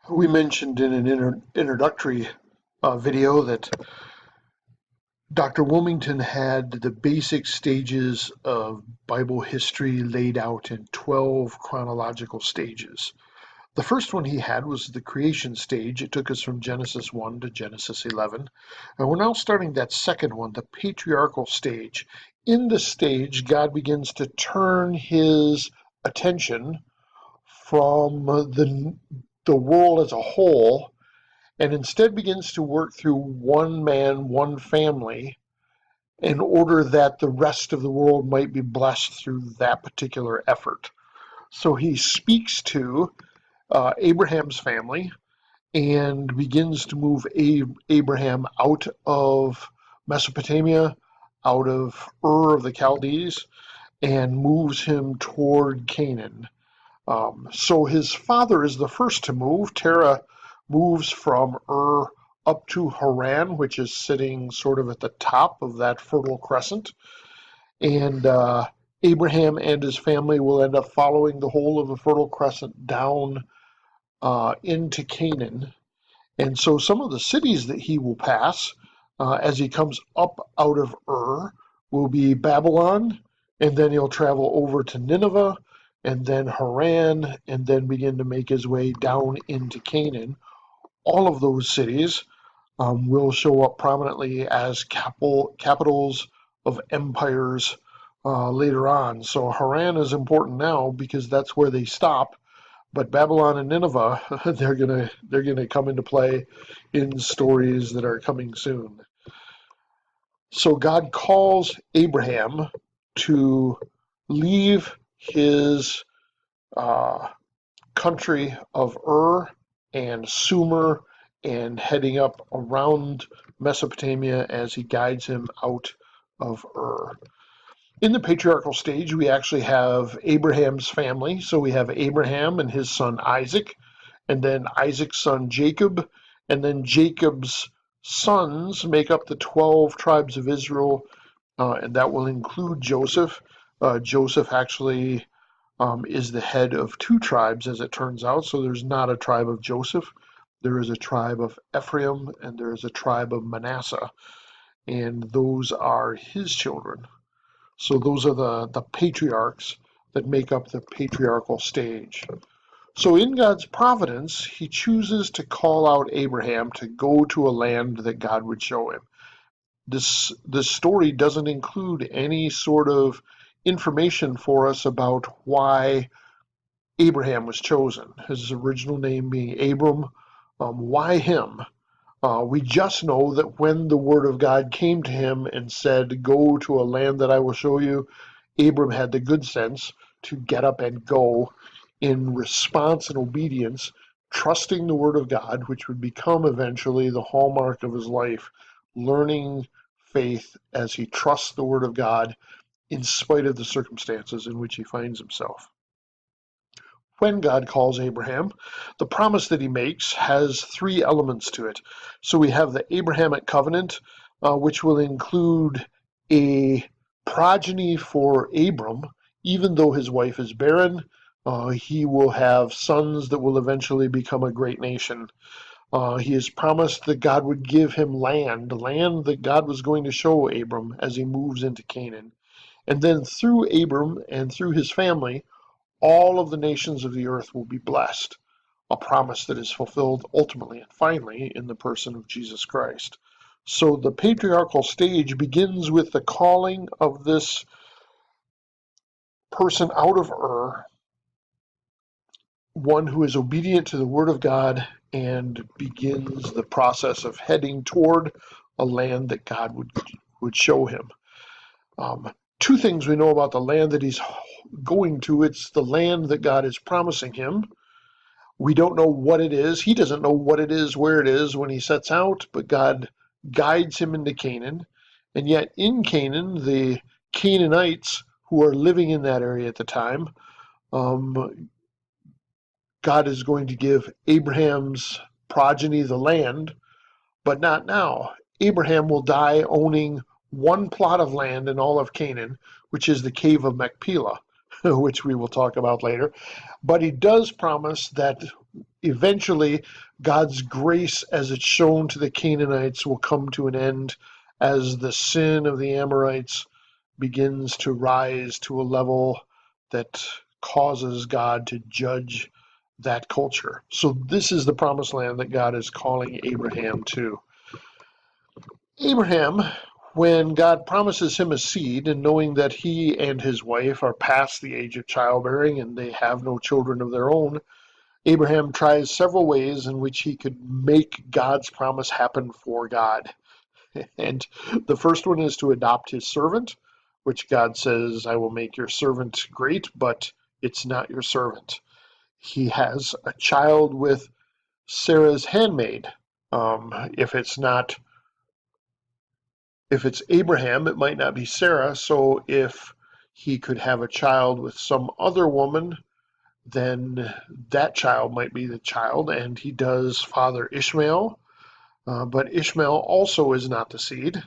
We mentioned in an introductory video that Dr. Wilmington had the basic stages of Bible history laid out in 12 chronological stages. The first one he had was the creation stage. It took us from Genesis 1 to Genesis 11. And we're now starting that second one, the patriarchal stage. In this stage, God begins to turn his attention from the world as a whole and instead begins to work through one man, one family, in order that the rest of the world might be blessed through that particular effort. So he speaks to Abraham's family and begins to move Abraham out of Mesopotamia, out of Ur of the Chaldees, and moves him toward Canaan. So his father is the first to move. Terah moves from Ur up to Haran, which is sitting sort of at the top of that Fertile Crescent. And Abraham and his family will end up following the whole of the Fertile Crescent down into Canaan. And so some of the cities that he will pass as he comes up out of Ur will be Babylon, and then he'll travel over to Nineveh, and then Haran, and then begin to make his way down into Canaan. All of those cities will show up prominently as capitals of empires later on. So Haran is important now because that's where they stop. But Babylon and Nineveh, they're gonna come into play in stories that are coming soon. So God calls Abraham to leave his country of Ur and Sumer and heading up around Mesopotamia as he guides him out of Ur. In the patriarchal stage, we actually have Abraham's family. So we have Abraham and his son Isaac, and then Isaac's son Jacob, and then Jacob's sons make up the 12 tribes of Israel, and that will include Joseph. Joseph actually is the head of two tribes, as it turns out. So there's not a tribe of Joseph. There is a tribe of Ephraim, and there is a tribe of Manasseh, and those are his children. So those are the patriarchs that make up the patriarchal stage. So in God's providence, he chooses to call out Abraham to go to a land that God would show him. This story doesn't include any sort of information for us about why Abraham was chosen, his original name being Abram. Why him? We just know that when the word of God came to him and said, "Go to a land that I will show you," Abram had the good sense to get up and go in response and obedience, trusting the word of God, which would become eventually the hallmark of his life, learning faith as he trusts the word of God in spite of the circumstances in which he finds himself. When God calls Abraham, the promise that he makes has three elements to it. So we have the Abrahamic covenant, which will include a progeny for Abram. Even though his wife is barren, he will have sons that will eventually become a great nation. He has promised that God would give him land that God was going to show Abram as he moves into Canaan. And then through Abram and through his family, all of the nations of the earth will be blessed, a promise that is fulfilled ultimately and finally in the person of Jesus Christ. So the patriarchal stage begins with the calling of this person out of Ur, one who is obedient to the word of God and begins the process of heading toward a land that God would show him. Two things we know about the land that he's going to. It's the land that God is promising him. We don't know what it is. He doesn't know what it is, where it is when he sets out, but God guides him into Canaan. And yet in Canaan, the Canaanites who are living in that area at the time, God is going to give Abraham's progeny the land, but not now. Abraham will die owning one plot of land in all of Canaan, which is the cave of Machpelah, which we will talk about later. But he does promise that eventually God's grace as it's shown to the Canaanites will come to an end as the sin of the Amorites begins to rise to a level that causes God to judge that culture. So this is the promised land that God is calling Abraham to. Abraham, when God promises him a seed, and knowing that he and his wife are past the age of childbearing and they have no children of their own, Abraham tries several ways in which he could make God's promise happen for God. And the first one is to adopt his servant, which God says, I will make your servant great, but it's not your servant. He has a child with Sarah's handmaid. If it's Abraham, it might not be Sarah. So if he could have a child with some other woman, then that child might be the child, and he does father Ishmael. But Ishmael also is not the seed.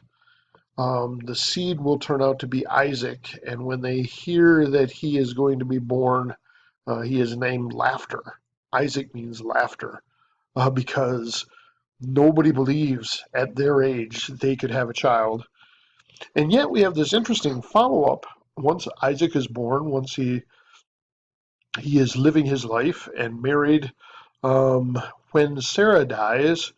The seed will turn out to be Isaac, and when they hear that he is going to be born, he is named Laughter. Isaac means laughter, because nobody believes at their age they could have a child. And yet we have this interesting follow-up. Once Isaac is born, once he is living his life and married, when Sarah dies,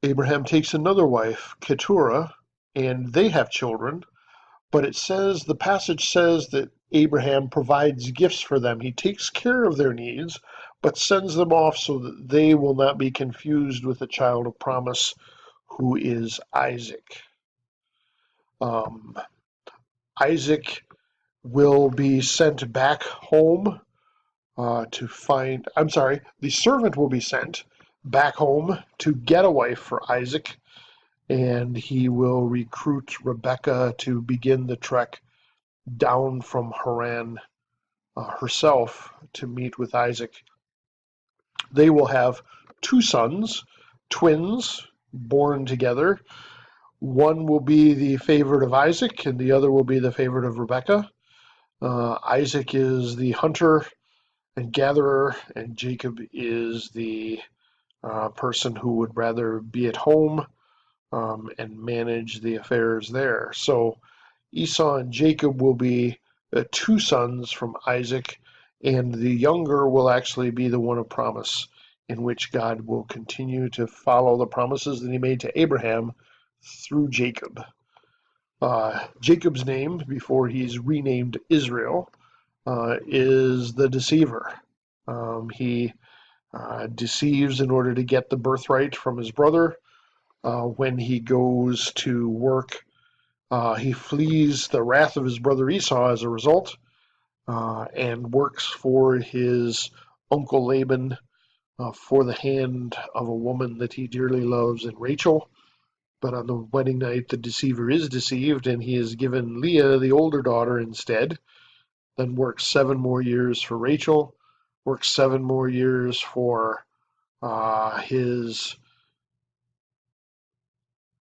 Abraham takes another wife, Keturah, and they have children. But the passage says that Abraham provides gifts for them. He takes care of their needs, but sends them off so that they will not be confused with the child of promise, who is Isaac. Um, Isaac will be sent back home the servant will be sent back home to get a wife for Isaac, and he will recruit Rebekah to begin the trek down from Haran herself to meet with Isaac. They will have two sons, twins, born together. One will be the favorite of Isaac, and the other will be the favorite of Rebekah. Isaac is the hunter and gatherer, and Jacob is the person who would rather be at home and manage the affairs there. So Esau and Jacob will be two sons from Isaac, and the younger will actually be the one of promise, in which God will continue to follow the promises that he made to Abraham through Jacob. Jacob's name, before he's renamed Israel, is the deceiver. He deceives in order to get the birthright from his brother. When he goes to work, he flees the wrath of his brother Esau as a result, and works for his uncle Laban for the hand of a woman that he dearly loves in Rachel. But on the wedding night, the deceiver is deceived, and he is given Leah, the older daughter, instead. Then works 7 more years for Rachel, works 7 more years for his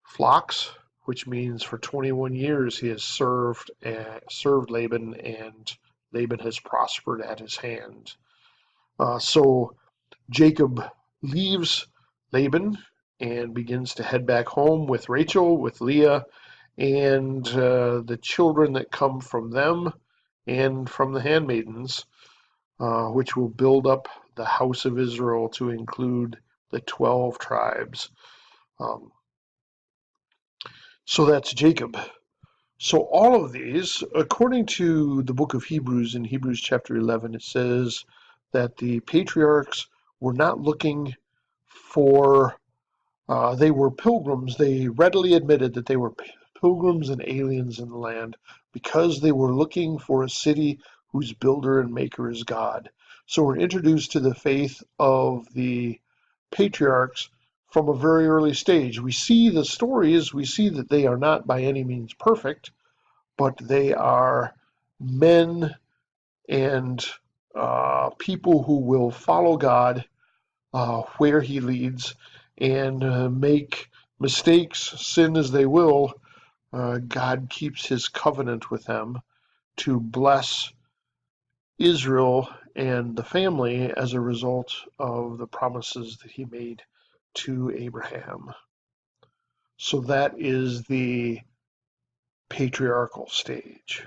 flocks, which means for 21 years he has served Laban, and Laban has prospered at his hand. So Jacob leaves Laban and begins to head back home with Rachel, with Leah, and the children that come from them and from the handmaidens, which will build up the house of Israel to include the 12 tribes. So that's Jacob. So all of these, according to the book of Hebrews, in Hebrews chapter 11, it says that the patriarchs were not looking for, they were pilgrims. They readily admitted that they were pilgrims and aliens in the land because they were looking for a city whose builder and maker is God. So we're introduced to the faith of the patriarchs from a very early stage. We see the stories, we see that they are not by any means perfect, but they are men and people who will follow God where he leads, and make mistakes, sin as they will. God keeps his covenant with them to bless Israel and the family as a result of the promises that he made to Abraham. So that is the patriarchal stage.